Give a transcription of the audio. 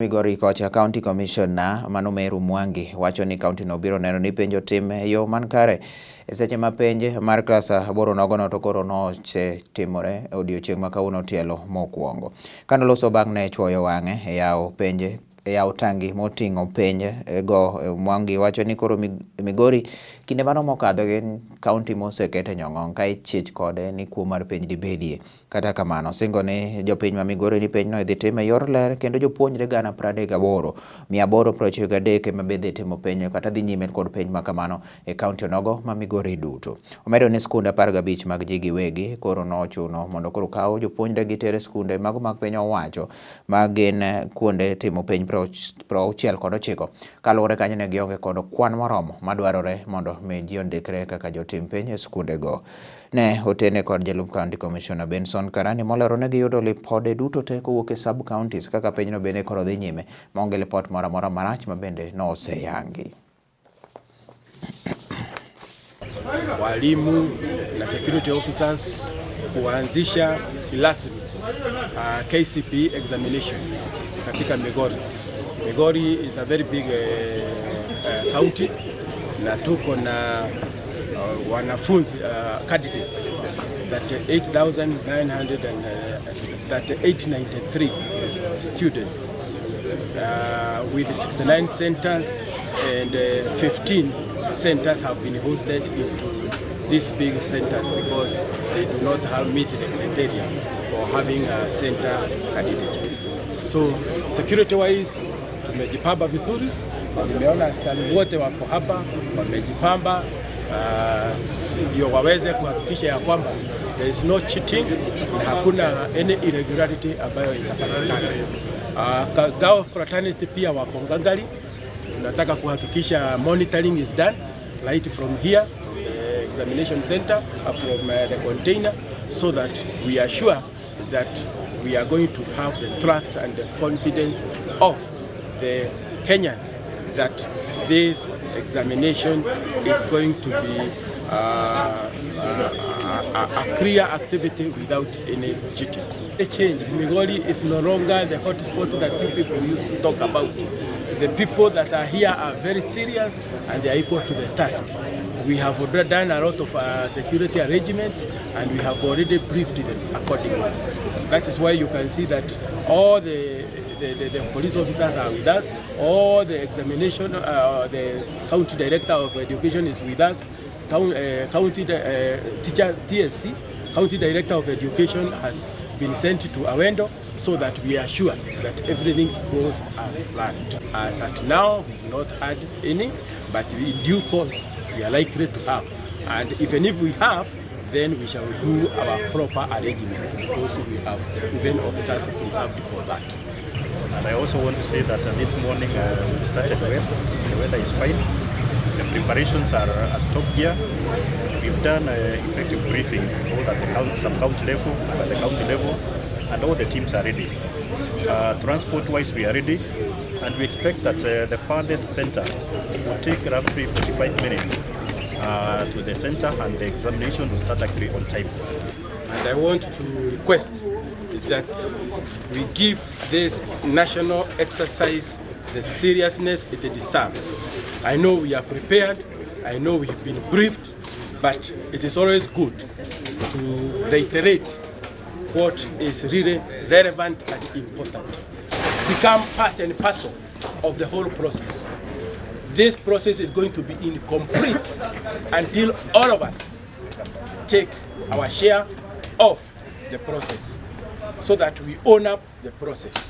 Migori kocha County Commissioner Manomeru Mwangi wacho ni county no biro neno ni penjo tim yo man kare seche ma penj mar klas 8 nogono to koro noche timore odiochieng' ma kawuono tielo mokwongo. Kano loso bang' ne chwoyo wang'e e yawo penj yawo tangi moting'o penj go, Mwangi wacho ni koro Migori kinde mano mokadho gin county mosekete nyong'ong' ka ichich kode ni kuo mar penj dibedie. Kata kamano Osingo ni jopiny ma Migori ni penj no idhi time yor ler kendo jopuonjre 38,893 ema bedhi timo penj kata dhi nyime kod penj ma kamano e county onogo ma Migori duto. Omedo ni skunde 15 mag ji giwegi koro nochuno mondo koro kaw jopuonjre gi tere skunde mago mag piny owacho ma gin kuonde timo penj 69 kaluwore kanyo ne gionge kod kwan moromo madwarore mondo mi ji ondikre kaka jotim penj e skunde go. Ne otene kod jalup County Commissioner Benson Karani molero ne giyudo lipode duto te kowuok e sub counties kaka penj no bende koro dhi nyime maonge lipot moro amora marach ma bende no oseyangi. Walimu na security officers kuanzisha rasmi KCPE examination katika Migori. Migori is a very big county na tuko na wanafunzi candidates that 893 students with 69 centers and 15 centers have been hosted into these big centers because they do not meet the criteria for having a center candidature. So security wise tumejipamba vizuri, nimeona askari wote wako hapa wamejipamba ndio waweze kuhakikisha ya kwamba there is no cheating na hakuna any irregularity ambayo itapatikana. Kagao fraternity pia wako ngangari, tunataka kuhakikisha monitoring is done right from here, from the examination center, from the container, so that we are sure that we are going to have the trust and the confidence of the Kenyans that this examination is going to be a clear activity without any cheating. The change, Migori is no longer the hotspot that you people used to talk about. The people that are here are very serious and they are equal to the task. We have already done a lot of security arrangements and we have already briefed them accordingly. So that is why you can see that all the police officers are with us, all the examination, the county director of education is with us, county teacher TSC, county director of education has been sent to Awendo so that we are sure that everything goes as planned. As at now, we've not had any, but in due course, we are likely to have. And even if we have, then we shall do our proper arrangements because we have even officers preserved for that. And I also want to say that this morning we started well. The weather is fine. The preparations are at top gear. We've done effective briefing both at the sub-county level and at the county level, and all the teams are ready. Transport-wise, we are ready, and we expect that the farthest center will take roughly 45 minutes to the center, and the examination will start actually on time. And I want to request that we give this national exercise the seriousness it deserves. I know we are prepared, I know we have been briefed, but it is always good to reiterate what is really relevant and important. Become part and parcel of the whole process. This process is going to be incomplete until all of us take our share of the process so that we own up the process.